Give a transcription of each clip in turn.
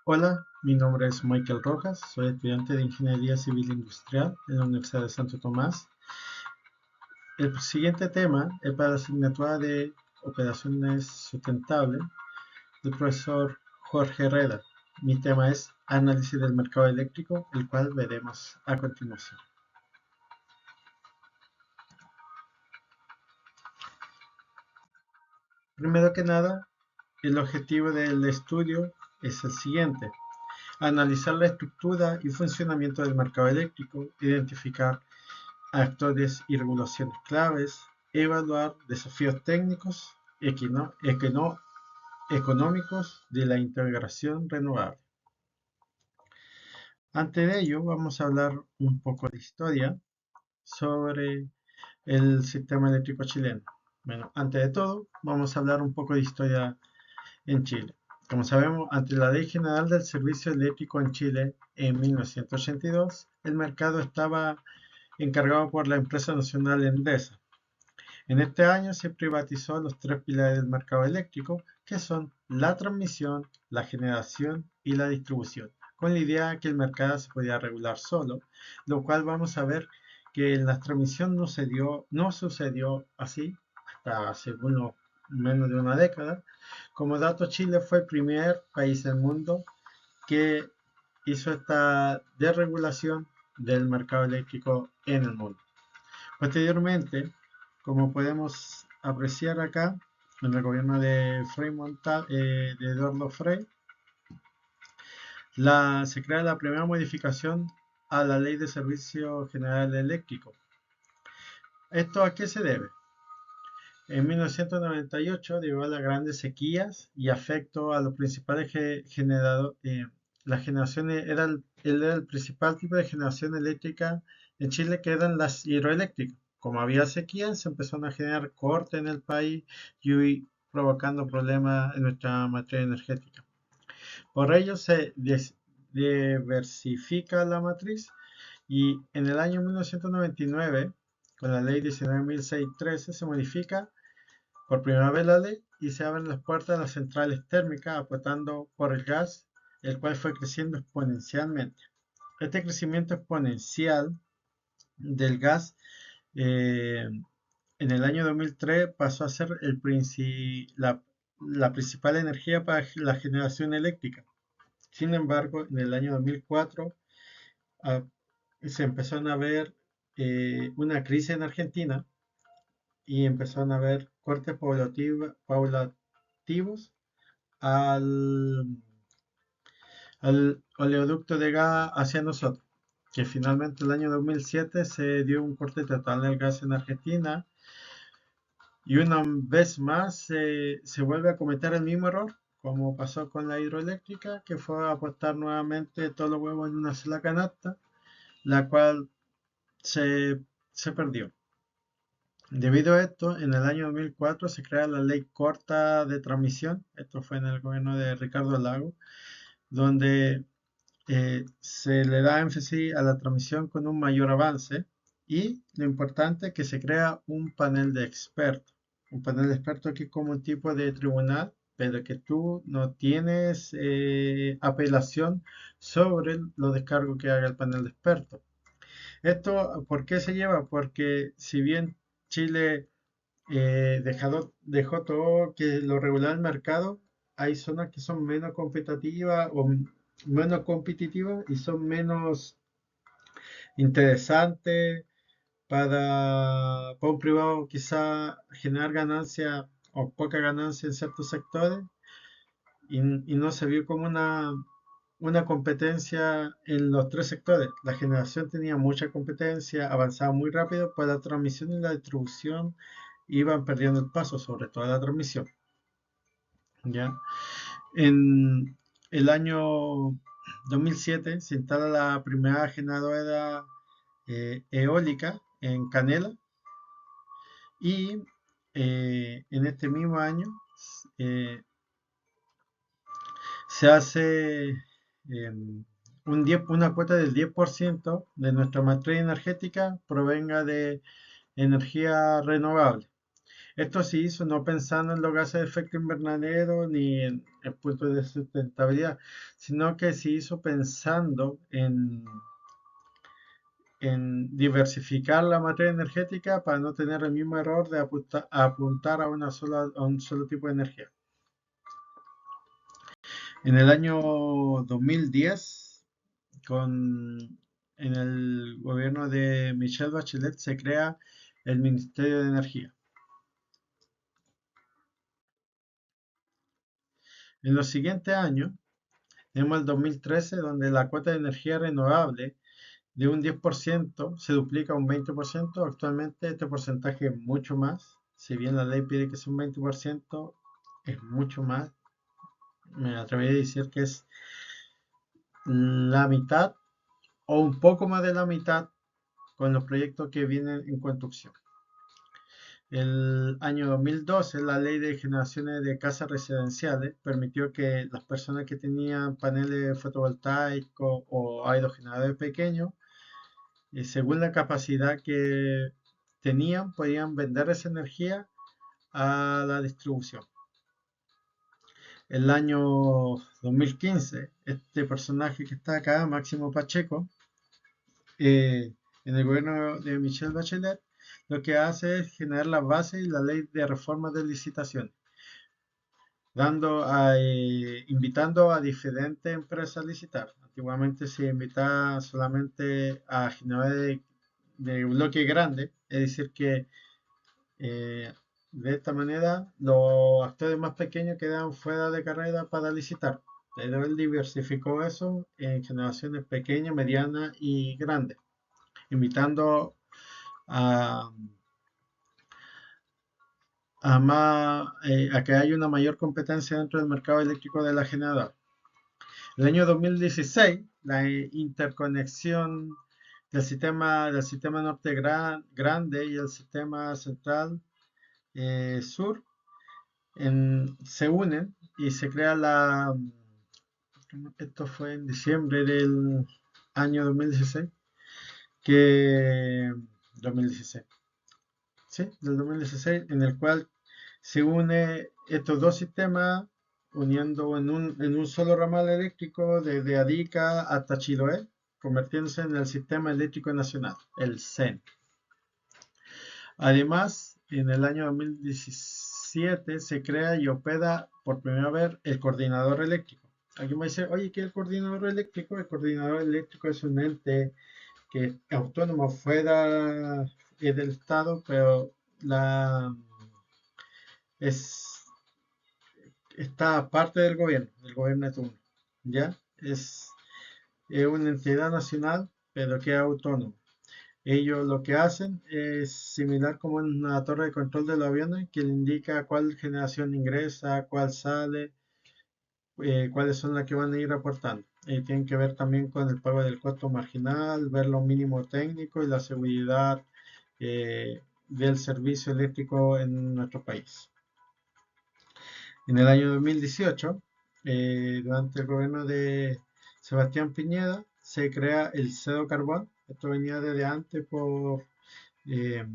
Hola, mi nombre es Michael Rojas, soy estudiante de Ingeniería Civil Industrial en la Universidad de Santo Tomás. El siguiente tema es para la asignatura de Operaciones Sustentables del profesor Jorge Herrera. Mi tema es Análisis del mercado eléctrico, el cual veremos a continuación. Primero que nada, el objetivo del estudio es el siguiente: analizar la estructura y funcionamiento del mercado eléctrico, identificar actores y regulaciones claves, evaluar desafíos técnicos, económicos de la integración renovable. Antes de ello, vamos a hablar un poco de historia sobre el sistema eléctrico chileno. Bueno, antes de todo, vamos a hablar un poco de historia en Chile. Como sabemos, ante la Ley General del Servicio Eléctrico en Chile en 1982, el mercado estaba encargado por la empresa nacional Endesa. En este año se privatizó los tres pilares del mercado eléctrico, que son la transmisión, la generación y la distribución, con la idea de que el mercado se podía regular solo, lo cual vamos a ver que en la transmisión no sucedió así hasta hace menos de una década. Como dato, Chile fue el primer país del mundo que hizo esta desregulación del mercado eléctrico en el mundo. Posteriormente, como podemos apreciar acá, en el gobierno de de Eduardo Frei, se crea la primera modificación a la Ley de Servicio General Eléctrico. ¿Esto a qué se debe? En 1998, debido a las grandes sequías y afecto a los principales generadores, la generación era el principal tipo de generación eléctrica en Chile, que eran las hidroeléctricas. Como había sequía, se empezaron a generar cortes en el país y provocando problemas en nuestra materia energética. Por ello se diversifica la matriz y en el año 1999, con la ley 19.613, se modifica por primera vez la ley y se abren las puertas a las centrales térmicas apostando por el gas, el cual fue creciendo exponencialmente. Este crecimiento exponencial del gas eh, en el año 2003 pasó a ser la principal energía para la generación eléctrica. Sin embargo, en el año 2004 ah, se empezaron a ver una crisis en Argentina y empezaron a haber cortes paulativos al, al oleoducto de gas hacia nosotros, que finalmente el año 2007 se dio un corte total del gas en Argentina y una vez más se vuelve a cometer el mismo error, como pasó con la hidroeléctrica, que fue apostar nuevamente todos los huevos en una sola canasta, la cual se perdió. Debido a esto, en el año 2004 se crea la Ley Corta de Transmisión, esto fue en el gobierno de Ricardo Lago, donde se le da énfasis a la transmisión con un mayor avance y lo importante es que se crea un panel de expertos. Un panel de expertos que es como un tipo de tribunal, pero que tú no tienes apelación sobre los descargos que haga el panel de expertos. ¿Esto por qué se lleva? Porque si bien Chile dejó todo que lo regular el mercado, hay zonas que son menos competitivas o menos competitivas y son menos interesantes para un privado quizá generar ganancia o poca ganancia en ciertos sectores y no se vio como una competencia en los tres sectores. La generación tenía mucha competencia, avanzaba muy rápido, pero la transmisión y la distribución iban perdiendo el paso, sobre todo la transmisión. ¿Ya? En el año 2007 se instala la primera generadora eólica en Canela y en este mismo año eh, se hace una cuota del 10% de nuestra matriz energética provenga de energía renovable. Esto se hizo no pensando en los gases de efecto invernadero ni en el punto de sustentabilidad, sino que se hizo pensando en diversificar la materia energética para no tener el mismo error de apuntar a un solo tipo de energía. En el año 2010, en el gobierno de Michelle Bachelet, se crea el Ministerio de Energía. En los siguientes años, tenemos el 2013, donde la cuota de energía renovable de un 10% se duplica a un 20%. Actualmente este porcentaje es mucho más. Si bien la ley pide que sea un 20%, es mucho más. Me atrevería a decir que es la mitad o un poco más de la mitad con los proyectos que vienen en construcción. El año 2012, la ley de generaciones de casas residenciales permitió que las personas que tenían paneles fotovoltaicos o aerogeneradores pequeños, según la capacidad que tenían, podían vender esa energía a la distribución. El año 2015, este personaje que está acá, Máximo Pacheco, en el gobierno de Michelle Bachelet, lo que hace es generar la base y la ley de reforma de licitación, invitando a diferentes empresas a licitar. Antiguamente se invitaba solamente a generadores de bloque grande, es decir, que de esta manera los actores más pequeños quedaban fuera de carrera para licitar. Pero él diversificó eso en generaciones pequeñas, medianas y grandes, invitando a, a que haya una mayor competencia dentro del mercado eléctrico de la generadora. El año 2016, la interconexión del sistema norte grande y el sistema central sur se unen y se crea esto fue en diciembre del año 2016, que 2016, sí, del 2016, en el cual se une estos dos sistemas uniendo en un solo ramal eléctrico desde Arica hasta Chiloé, convirtiéndose en el Sistema Eléctrico Nacional, el CEN. Además, en el año 2017 se crea y opera por primera vez el coordinador eléctrico. Alguien va a decir, oye, ¿qué es el coordinador eléctrico? El coordinador eléctrico es un ente que es autónomo fuera del Estado, pero es, está aparte del gobierno de turno, ¿ya? Es una entidad nacional, pero que es autónoma. Ellos lo que hacen es similar como en una torre de control de los aviones que le indica cuál generación ingresa, cuál sale, cuáles son las que van a ir aportando. Tienen que ver también con el pago del costo marginal, ver lo mínimo técnico y la seguridad del servicio eléctrico en nuestro país. En el año 2018, durante el gobierno de Sebastián Piñera, se crea el Cedo Carbón. Esto venía desde antes por eh,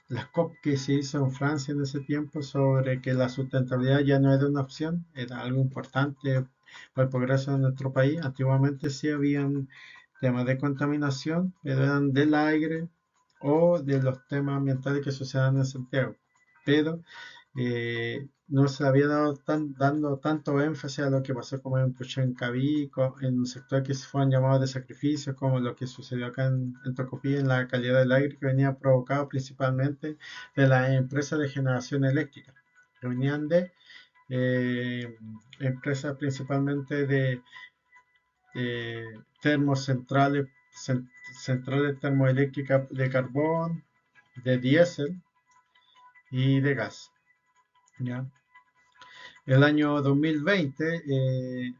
las COP que se hizo en Francia en ese tiempo sobre que la sustentabilidad ya no era una opción, era algo importante para el progreso de nuestro país. Antiguamente sí habían temas de contaminación, pero eran del aire o de los temas ambientales que suceden en Santiago. Pero no se había dando tanto énfasis a lo que pasó como en Puchoncaví, en un sector que se fueron llamados de sacrificio, como lo que sucedió acá en Tocopí, en la calidad del aire que venía provocado principalmente de las empresas de generación eléctrica, que venían de empresas principalmente de termocentrales, centrales termoeléctricas de carbón, de diésel y de gas. ¿Ya? El año 2020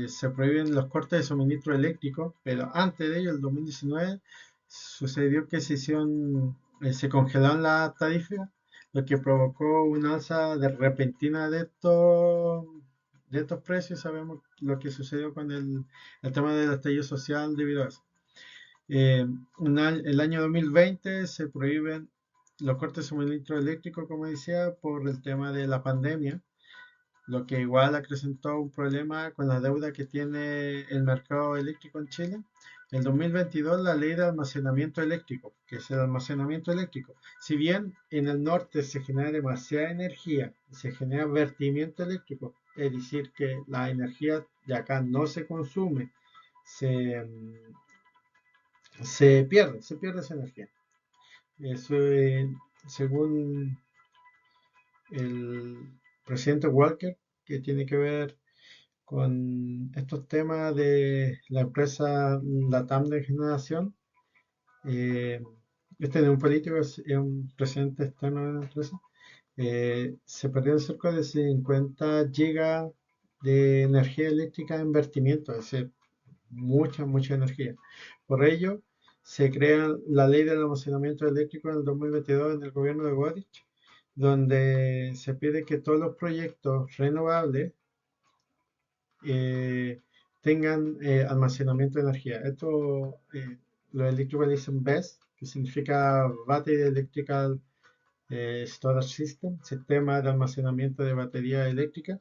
se prohíben los cortes de suministro eléctrico, pero antes de ello, el 2019, sucedió que se congelaron las tarifas, lo que provocó una alza repentina de estos precios. Sabemos lo que sucedió con el tema del estallido social debido a eso. El año 2020 se prohíben los cortes de suministro eléctrico, como decía, por el tema de la pandemia, lo que igual acrecentó un problema con la deuda que tiene el mercado eléctrico en Chile. En 2022 la ley de almacenamiento eléctrico, que es el almacenamiento eléctrico. Si bien en el norte se genera demasiada energía, se genera vertimiento eléctrico, es decir, que la energía de acá no se consume, se, se pierde esa energía. Eso, según el presidente Walker, que tiene que ver con estos temas de la empresa LATAM de generación. eh, este es un político, es un presidente externo de la empresa. Se perdieron cerca de 50 gigas de energía eléctrica en vertimiento, es decir, mucha energía. Por ello, se crea la ley del almacenamiento eléctrico en el 2022 en el gobierno de Boric, donde se pide que todos los proyectos renovables eh, tengan almacenamiento de energía. Esto lo eléctrico le dicen BESS, que significa Battery Electrical Storage System, sistema de almacenamiento de batería eléctrica.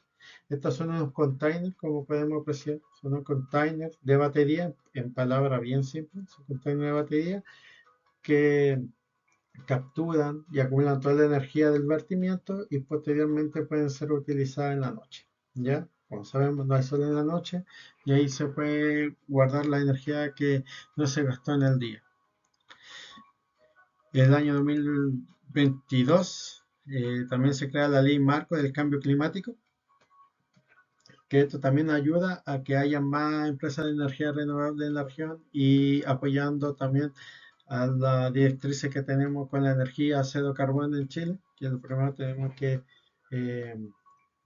Estos son unos containers, como podemos apreciar, son unos containers de batería, en palabras bien simples, son containers de batería que capturan y acumulan toda la energía del vertimiento y posteriormente pueden ser utilizadas en la noche. ¿Ya? Como sabemos, no hay sol en la noche y ahí se puede guardar la energía que no se gastó en el día. En el año 2022 también se crea la ley marco del cambio climático, que esto también ayuda a que haya más empresas de energía renovable en la región y apoyando también a la directriz que tenemos con la energía cero carbono en Chile, que lo primero tenemos que eh,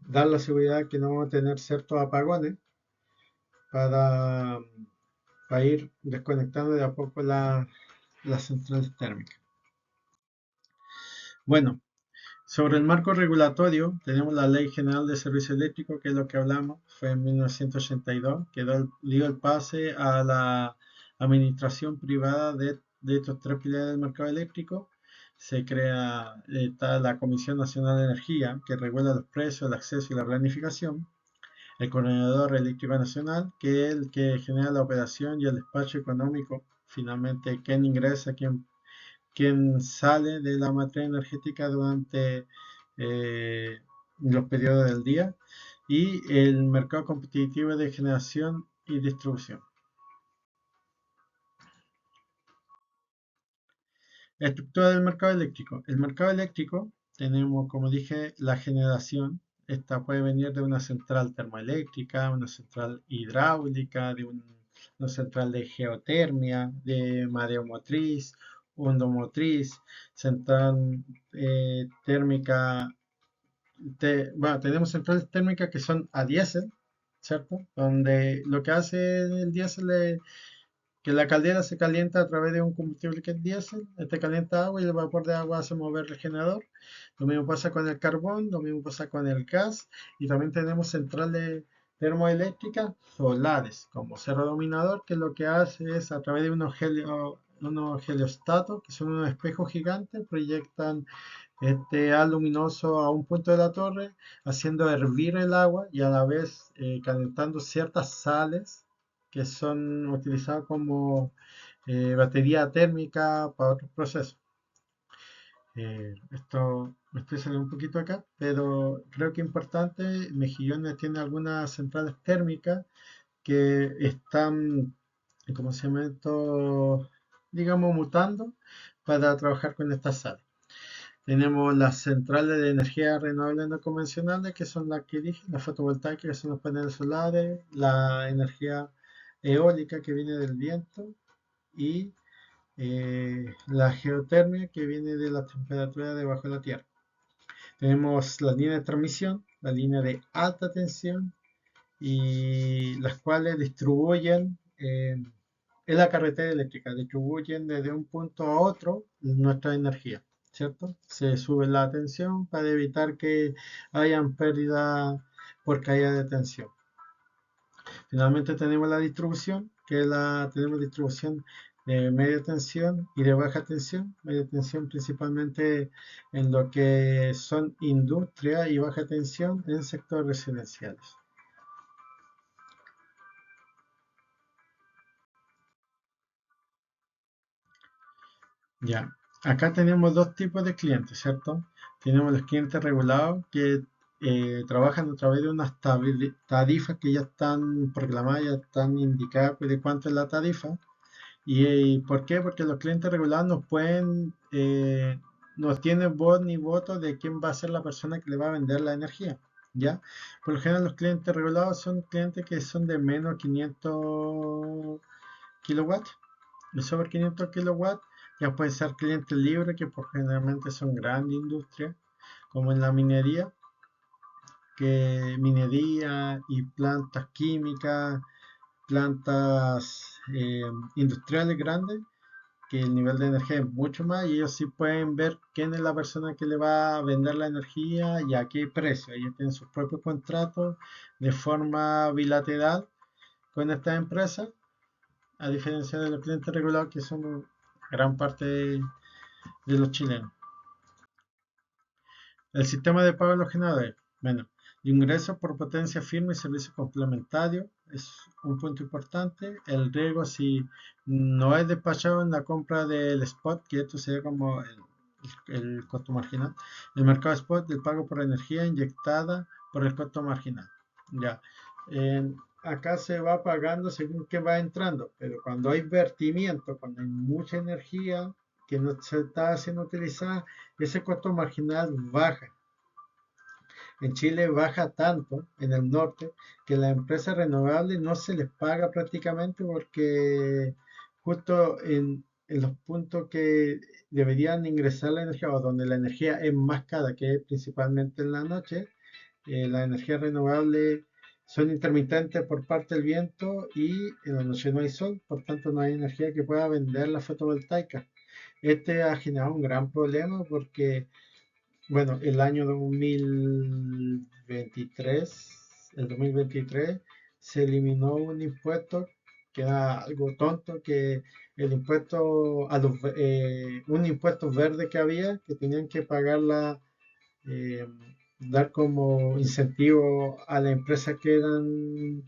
dar la seguridad que no vamos a tener ciertos apagones para, para ir desconectando de a poco las centrales térmicas. Bueno, sobre el marco regulatorio, tenemos la Ley General de Servicio Eléctrico, que es lo que hablamos, fue en 1982, que dio el pase a la administración privada de estos tres pilares del mercado eléctrico. Se crea está la Comisión Nacional de Energía, que regula los precios, el acceso y la planificación. El Coordinador Eléctrico Nacional, que es el que genera la operación y el despacho económico. Finalmente, quién ingresa, quién sale de la matriz energética durante los periodos del día, y el mercado competitivo de generación y distribución. La estructura del mercado eléctrico. El mercado eléctrico tenemos, como dije, la generación. Esta puede venir de una central termoeléctrica, una central hidráulica, una central de geotermia, de mareomotriz, hundomotriz, central térmica. Bueno, tenemos centrales térmicas que son a diésel, ¿cierto? Donde lo que hace el diésel es que la caldera se calienta a través de un combustible que es diésel, este calienta agua y el vapor de agua hace mover el generador. Lo mismo pasa con el carbón, lo mismo pasa con el gas, y también tenemos centrales termoeléctricas solares, como Cerro Dominador, que lo que hace es a través de unos heliostatos, que son unos espejos gigantes, proyectan este haz luminoso a un punto de la torre, haciendo hervir el agua y a la vez calentando ciertas sales que son utilizadas como batería térmica para otros procesos. Esto me estoy saliendo un poquito acá, pero creo que es importante. Mejillones tiene algunas centrales térmicas que están, ¿cómo se llama esto? Digamos, mutando para trabajar con estas sales. Tenemos las centrales de energía renovable no convencionales, que son las que dije, las fotovoltaicas, que son los paneles solares, la energía eólica, que viene del viento, y la geotermia, que viene de la temperatura debajo de la tierra. Tenemos la línea de transmisión, la línea de alta tensión, y las cuales distribuyen en la carretera eléctrica, distribuyen desde un punto a otro nuestra energía, ¿cierto? Se sube la tensión para evitar que hayan pérdida por caída de tensión. Finalmente tenemos la distribución, tenemos distribución de media tensión y de baja tensión. Media tensión principalmente en lo que son industria y baja tensión en sectores residenciales. Ya, acá tenemos dos tipos de clientes, ¿cierto? Tenemos los clientes regulados que trabajan a través de unas tarifas que ya están proclamadas, ya están indicadas pues, de cuánto es la tarifa. ¿Y por qué? Porque los clientes regulados no pueden, no tienen voz ni voto de quién va a ser la persona que le va a vender la energía, ¿ya? Por lo general los clientes regulados son clientes que son de menos 500 kilowatts y sobre 500 kilowatts ya pueden ser clientes libres que por generalmente son grandes industrias, como en la minería, que minería y plantas químicas, plantas industriales grandes, que el nivel de energía es mucho más y ellos sí pueden ver quién es la persona que le va a vender la energía y a qué precio. Ellos tienen sus propios contratos de forma bilateral con estas empresas, a diferencia de los clientes regulados que son gran parte de los chilenos. El sistema de pago de los generadores. Bueno, ingresos por potencia firme y servicios complementarios es un punto importante. El riesgo si no es despachado en la compra del spot, que esto sería como el costo marginal. El mercado spot, el pago por energía inyectada por el costo marginal. Ya. Acá se va pagando según que va entrando, pero cuando hay vertimiento, cuando hay mucha energía que no se está haciendo utilizada, ese costo marginal baja. En Chile baja tanto en el norte que las empresas renovables no se les paga prácticamente porque justo en los puntos que deberían ingresar la energía o donde la energía es más cara, que es principalmente en la noche, las energías renovables son intermitentes por parte del viento y en la noche no hay sol, por tanto no hay energía que pueda vender la fotovoltaica. Este ha generado un gran problema porque bueno, el año 2023, el 2023, se eliminó un impuesto que era algo tonto, que el impuesto a un impuesto verde que había, que tenían que pagarla, eh, dar como incentivo a las empresas que eran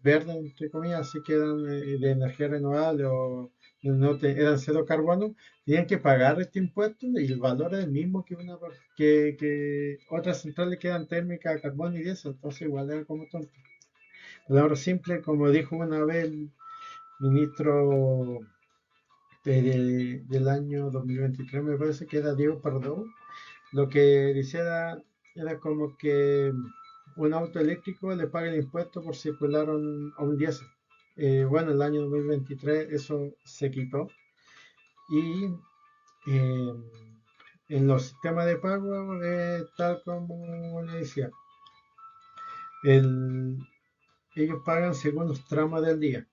verdes, entre comillas, así que eran de energía renovable o eran cero carbono, tenían que pagar este impuesto y el valor es el mismo que que otras centrales que eran térmicas a carbón y diésel, entonces igual era como tonto. Palabra simple, como dijo una vez el ministro del año 2023, me parece que era Diego Pardo, lo que decía era como que un auto eléctrico le paga el impuesto por circular a un diésel. Bueno, el año 2023 eso se quitó y eh, en los sistemas de pago, tal como le decía, el- ellos pagan según los tramos del día.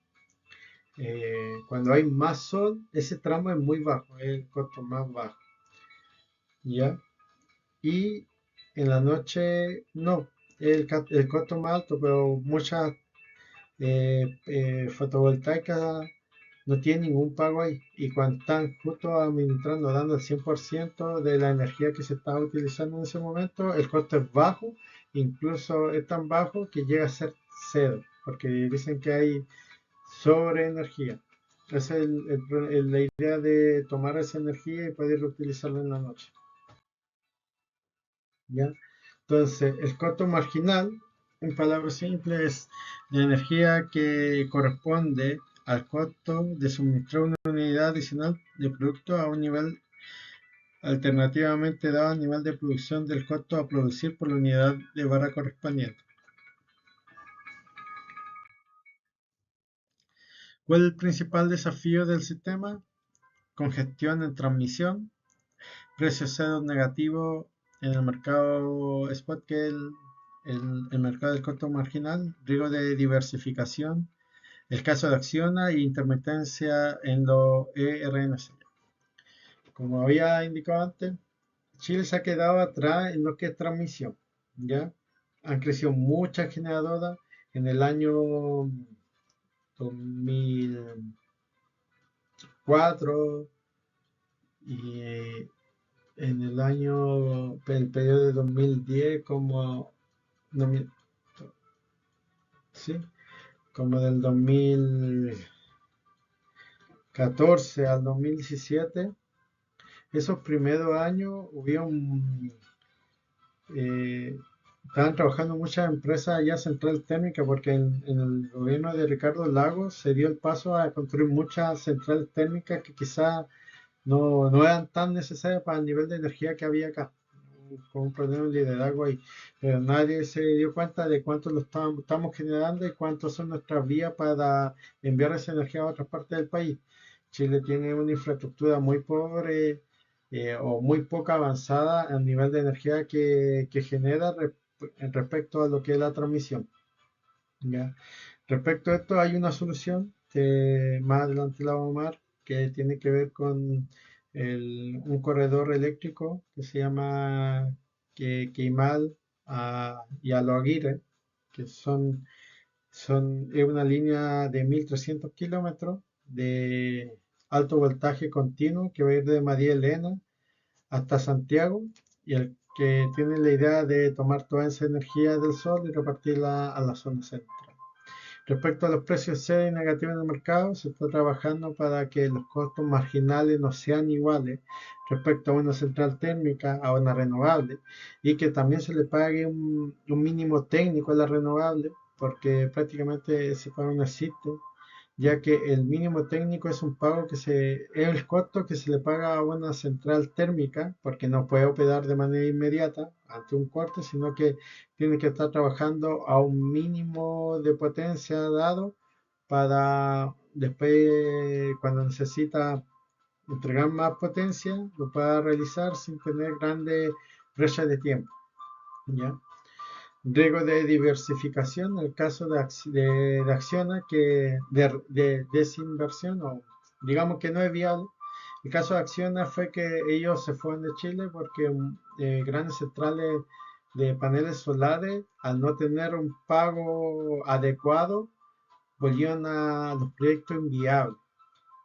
Cuando hay más sol, ese tramo es muy bajo, es el costo más bajo, ¿ya? Y en la noche no, el costo más alto, pero muchas fotovoltaicas no tienen ningún pago ahí. Y cuando están justo administrando, dando el 100% de la energía que se está utilizando en ese momento, el costo es bajo, incluso es tan bajo que llega a ser cero, porque dicen que hay sobre energía. Esa es la idea de tomar esa energía y poder utilizarla en la noche. ¿Ya? Entonces, el costo marginal, en palabras simples, es la energía que corresponde al costo de suministrar una unidad adicional de producto a un nivel alternativamente dado al nivel de producción del costo a producir por la unidad de barra correspondiente. ¿Cuál es el principal desafío del sistema? Congestión en transmisión, precios cero negativos en el mercado spot, que es el mercado del costo marginal, riesgo de diversificación, el caso de acciona y intermitencia en los ERNC. Como había indicado antes, Chile se ha quedado atrás en lo que es transmisión, ¿ya? Han crecido muchas generadoras. En el año 2000, y en el periodo de 2010 no, sí, como del 2014 al 2017, esos primeros años eh, estaban trabajando muchas empresas allá central térmica porque en el gobierno de Ricardo Lagos se dio el paso a construir muchas centrales térmicas que quizás no eran tan necesarias para el nivel de energía que había acá, con un problema de liderazgo ahí. Pero nadie se dio cuenta de cuánto estamos generando y cuántos son nuestras vías para enviar esa energía a otras partes del país. Chile tiene una infraestructura muy pobre o muy poca avanzada al nivel de energía que genera respecto a lo que es la transmisión. ¿Ya? Respecto a esto, hay una solución que más adelante la vamos a ver, que tiene que ver con un corredor eléctrico que se llama Queimal y Aloaguirre, que es una línea de 1300 kilómetros de alto voltaje continuo que va a ir de María Elena hasta Santiago y el que tiene la idea de tomar toda esa energía del sol y repartirla a la zona central. Respecto a los precios C negativos en el mercado, se está trabajando para que los costos marginales no sean iguales respecto a una central térmica, a una renovable, y que también se le pague un mínimo técnico a la renovable, porque prácticamente ese pago no existe, ya que el mínimo técnico es un pago es el costo que se le paga a una central térmica, porque no puede operar de manera inmediata ante un corte, sino que tiene que estar trabajando a un mínimo de potencia dado para después, cuando necesita entregar más potencia, lo pueda realizar sin tener grandes brechas de tiempo. ¿Ya? Riesgo de diversificación, en el caso de Acciona, que de desinversión, o digamos que no es viable. El caso de Acciona fue que ellos se fueron de Chile porque grandes centrales de paneles solares, al no tener un pago adecuado, volvieron a los proyectos inviables.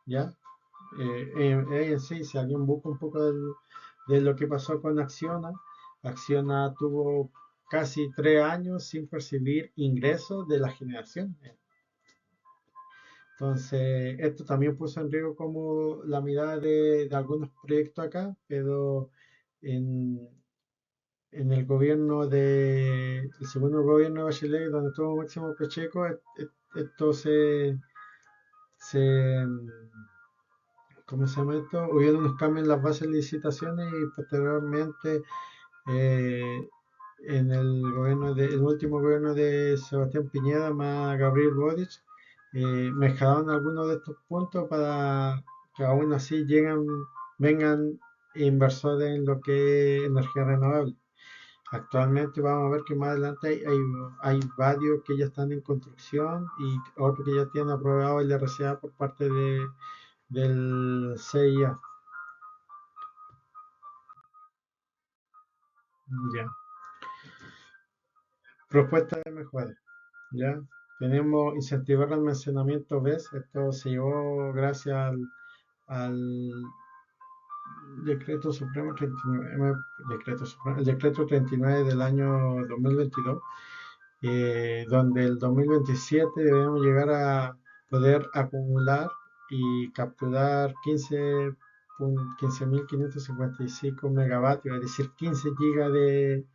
¿Ya? Sí, si alguien busca un poco de lo que pasó con Acciona, Acciona tuvo casi 3 años sin percibir ingresos de la generación. Entonces, esto también puso en riesgo como la mirada de algunos proyectos acá, pero en, en el segundo gobierno de Bachelet, donde estuvo Máximo Pacheco, esto se ¿cómo se llama esto? Hubieron unos cambios en las bases de licitaciones y posteriormente eh, el último gobierno de Sebastián Piñera más Gabriel Boric, mejoraron algunos de estos puntos para que aún así vengan inversores en lo que es energía renovable. Actualmente vamos a ver que más adelante hay varios que ya están en construcción y otros que ya tienen aprobado el RCA por parte del CIA. Ya. Propuesta de mejora. Ya. Tenemos incentivar el almacenamiento BES. Esto se llevó gracias al decreto supremo 39, el decreto 39 del año 2022, donde el 2027 debemos llegar a poder acumular y capturar 15.555 megavatios, es decir, 15 gigas de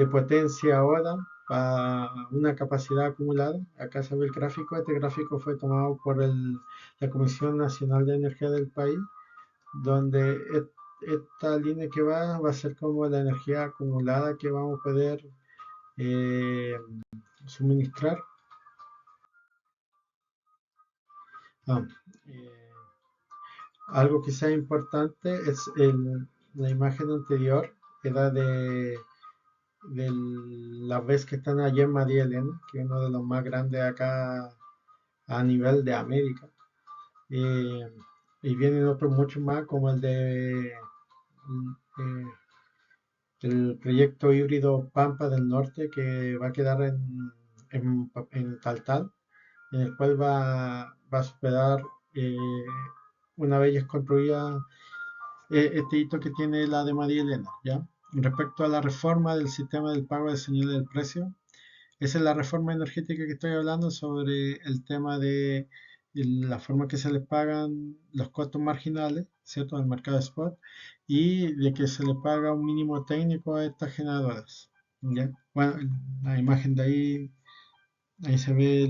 potencia ahora para una capacidad acumulada. Acá se ve el gráfico. Este gráfico fue tomado por la Comisión Nacional de Energía del país, donde esta línea que va a ser como la energía acumulada que vamos a poder eh, suministrar. Ah, eh, Algo que sea importante es la imagen anterior, era de las veces que están allá en María Elena, que es uno de los más grandes acá a nivel de América. Eh, y vienen otros mucho más, como eh, el proyecto híbrido Pampa del Norte, que va a quedar en Taltal, en el cual va a superar eh, una vez ya es construida este hito que tiene la de María Elena, ¿ya? Respecto a la reforma del sistema del pago de señales del precio, esa es la reforma energética que estoy hablando sobre el tema de la forma que se les pagan los costos marginales, ¿cierto? En el mercado spot y de que se le paga un mínimo técnico a estas generadoras, ¿ya? Bueno, la imagen de ahí se ve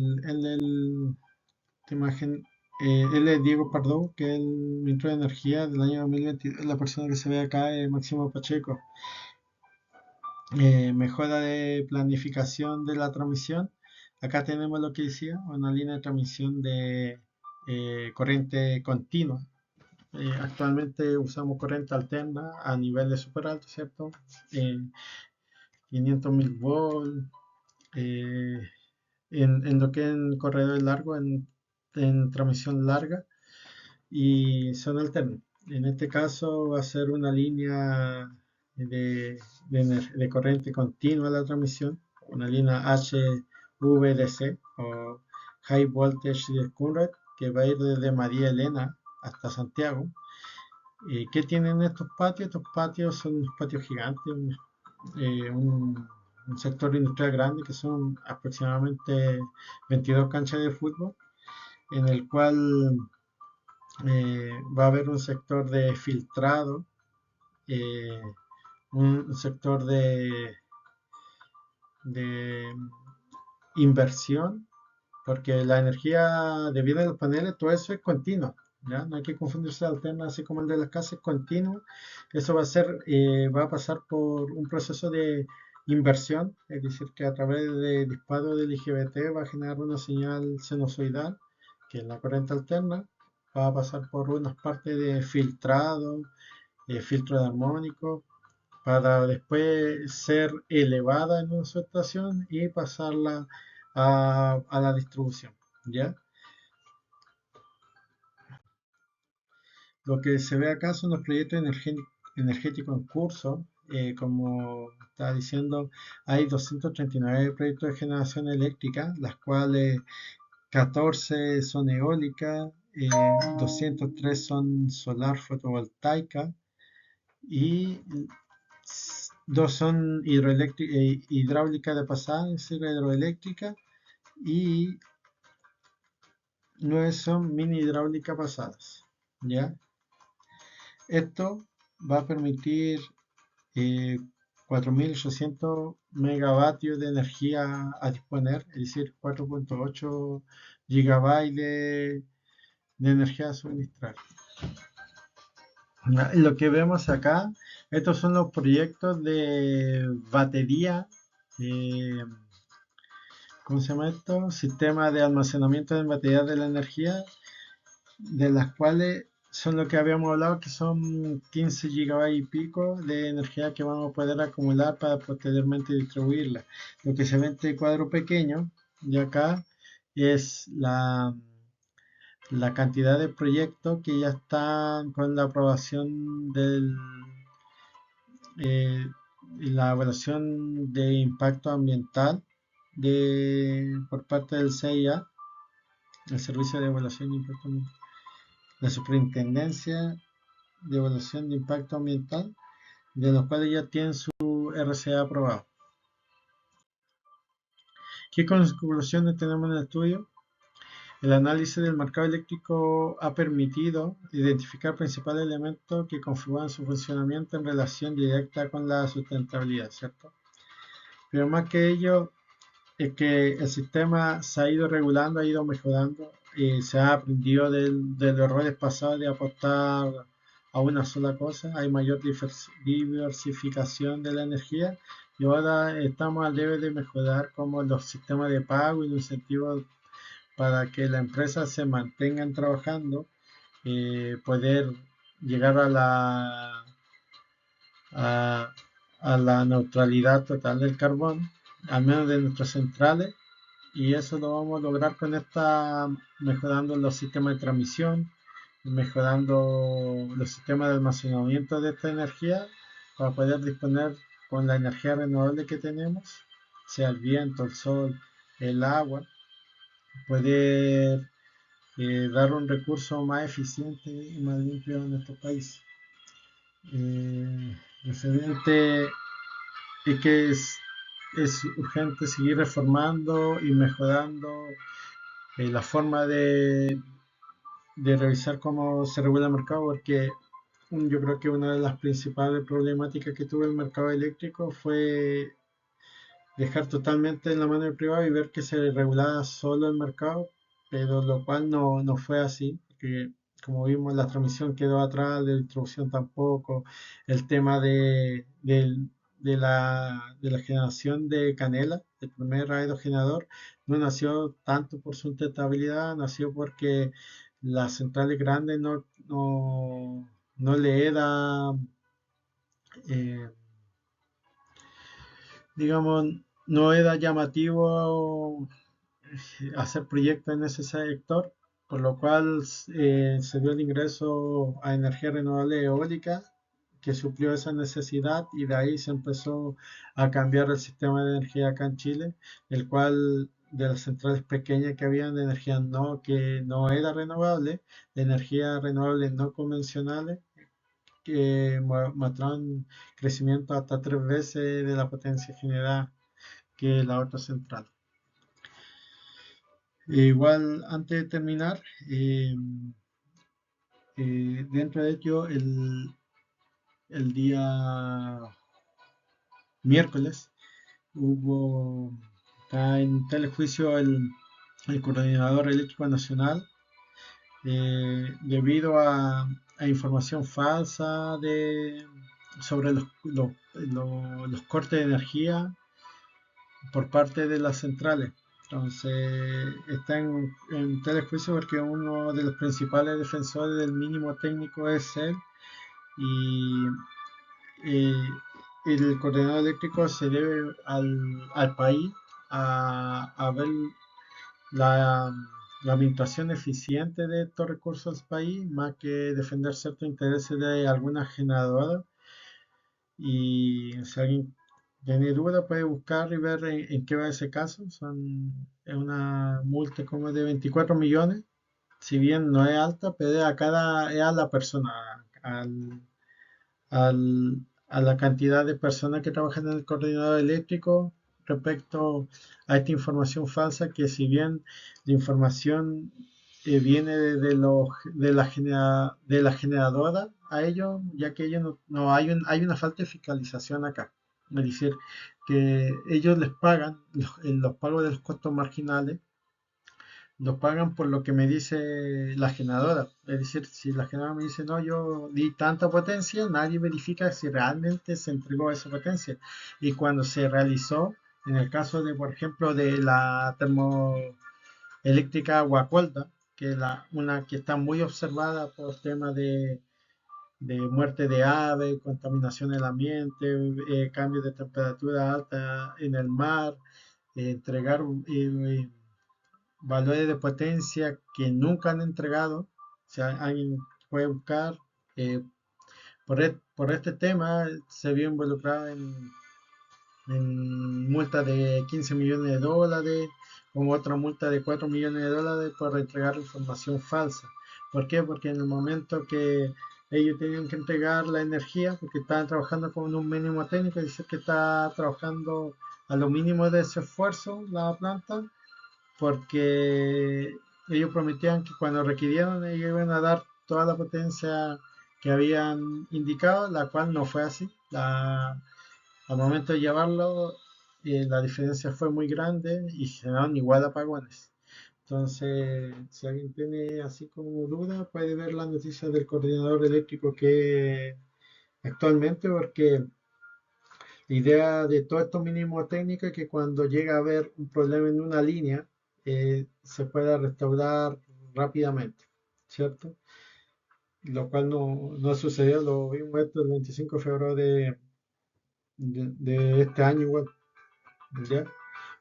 esta imagen. Él es Diego Pardo, que es el ministro de Energía del año 2022. La persona que se ve acá es Máximo Pacheco. Mejora de planificación de la transmisión. Acá tenemos lo que decía, una línea de transmisión de corriente continua. Actualmente usamos corriente alterna a niveles super altos, ¿cierto? 500.000 volts, eh, en lo que es en corredores largos, en transmisión larga y son alternas. En este caso va a ser una línea de corriente continua la transmisión, una línea HVDC o High Voltage Current que va a ir desde María Elena hasta Santiago. ¿Qué tienen estos patios? Estos patios son unos patios gigantes, un sector industrial grande que son aproximadamente 22 canchas de fútbol, en el cual va a haber un sector de filtrado, eh, un sector de inversión, porque la energía debido a los paneles, todo eso es continuo. ¿Ya? No hay que confundirse alterna, así como el de las casas es continuo. Eso va a pasar por un proceso de inversión, es decir, que a través de disparo del IGBT va a generar una señal sinusoidal, que es la corriente alterna, va a pasar por unas partes de filtrado, filtro de armónico, para después ser elevada en una subestación y pasarla a la distribución. ¿Ya? Lo que se ve acá son los proyectos energéticos en curso. Como estaba diciendo, hay 239 proyectos de generación eléctrica, las cuales 14 son eólicas, 203 son solar fotovoltaica y dos son hidráulica de pasada, es decir, hidroeléctrica, y 9 son mini hidráulica pasadas. ¿Ya? Esto va a permitir eh, 4.800 megavatios de energía a disponer, es decir, 4.8 gigabytes de energía a suministrar. Lo que vemos acá, estos son los proyectos de batería, eh, ¿cómo se llama esto? Sistema de almacenamiento de batería de la energía, de las cuales son lo que habíamos hablado, que son 15 gigabytes y pico de energía que vamos a poder acumular para posteriormente distribuirla. Lo que se ve en este cuadro pequeño de acá es la cantidad de proyectos que ya están con la aprobación eh, la evaluación de impacto ambiental por parte del CIA, el Servicio de Evaluación de Impacto Ambiental, la Superintendencia de Evaluación de Impacto Ambiental, de los cuales ya tienen su RCA aprobado. ¿Qué conclusiones tenemos en el estudio? El análisis del mercado eléctrico ha permitido identificar principales elementos que configuran su funcionamiento en relación directa con la sustentabilidad, ¿cierto? Pero más que ello, es que el sistema se ha ido regulando, ha ido mejorando, se ha aprendido de los errores pasados de apostar a una sola cosa, hay mayor diversificación de la energía y ahora estamos al debe de mejorar como los sistemas de pago y los incentivos para que las empresas se mantengan trabajando, poder llegar a, a la neutralidad total del carbón, al menos de nuestras centrales, y eso lo vamos a lograr con esta, mejorando los sistemas de transmisión, mejorando los sistemas de almacenamiento de esta energía para poder disponer con la energía renovable que tenemos, sea el viento, el sol, el agua, poder dar un recurso más eficiente y más limpio a nuestro país. Es evidente que es urgente seguir reformando y mejorando la forma de revisar cómo se regula el mercado, porque yo creo que una de las principales problemáticas que tuvo el mercado eléctrico fue dejar totalmente en la mano del privado y ver que se regulaba solo el mercado, pero lo cual no fue así, porque como vimos la transmisión quedó atrás, la distribución tampoco, el tema de la generación de Canela, el primer aerogenerador, no nació tanto por su sustentabilidad, nació porque las centrales grandes no le era, eh, digamos, no era llamativo hacer proyectos en ese sector, por lo cual se dio el ingreso a energía renovable eólica que suplió esa necesidad y de ahí se empezó a cambiar el sistema de energía acá en Chile, el cual de las centrales pequeñas que habían de energía que no era renovable, de energía renovable no convencionales, que mostraron crecimiento hasta 3 veces de la potencia generada que la otra central. Igual, antes de terminar, dentro de ello, el día miércoles está en telejuicio el Coordinador Eléctrico Nacional debido a información falsa sobre los cortes de energía por parte de las centrales. Entonces, está en telejuicio porque uno de los principales defensores del mínimo técnico es él y eh, el coordinador eléctrico se debe al país a ver la, la administración eficiente de estos recursos del país, más que defender ciertos intereses de alguna generadora. Y si alguien tiene duda puede buscar y ver en qué va ese caso. Es una multa como de 24 millones, si bien no es alta, pero es a la persona, a la cantidad de personas que trabajan en el coordinador eléctrico respecto a esta información falsa, que si bien la información viene de la generadora a ellos, ya que ellos no hay, hay una falta de fiscalización acá. Es decir, que ellos les pagan en los pagos de los costos marginales, lo pagan por lo que me dice la generadora. Es decir, si la generadora me dice, no, yo di tanta potencia, nadie verifica si realmente se entregó esa potencia. Y cuando se realizó, en el caso de, por ejemplo, de la termoeléctrica Guacolda, que es una que está muy observada por temas de muerte de aves, contaminación del ambiente, cambios de temperatura alta en el mar, entregar valores de potencia que nunca han entregado. O sea, alguien puede buscar. eh, por este tema se vio involucrado en multa de 15 millones de dólares, con otra multa de 4 millones de dólares por entregar información falsa. ¿Por qué? Porque en el momento que ellos tenían que entregar la energía, porque estaban trabajando con un mínimo técnico, dice que está trabajando a lo mínimo de ese esfuerzo la planta, porque ellos prometían que cuando requirieron ellos iban a dar toda la potencia que habían indicado, la cual no fue así. Al momento de llevarlo, la diferencia fue muy grande y se generaron igual apagones. Entonces, si alguien tiene así como duda, puede ver las noticias del coordinador eléctrico que actualmente, porque la idea de todo esto mínimo técnico es que cuando llega a haber un problema en una línea, se pueda restaurar rápidamente, ¿cierto? Lo cual no sucedió, lo vimos esto el 25 de febrero de este año igual, ¿ya?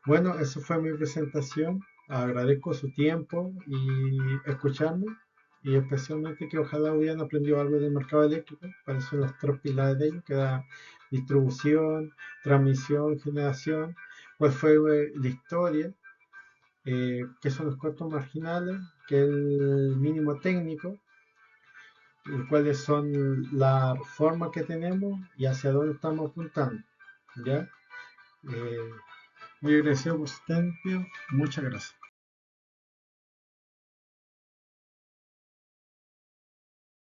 Bueno, esa fue mi presentación. Agradezco su tiempo y escucharme, y especialmente que ojalá hubieran aprendido algo del mercado eléctrico, cuáles son los tres pilares de ello, que era distribución, transmisión, generación, cuál fue la historia qué son los costos marginales, qué es el mínimo técnico, y cuáles son las formas que tenemos y hacia dónde estamos apuntando. ¿Ya? Eh, Muy agradecido por su tiempo. Muchas gracias.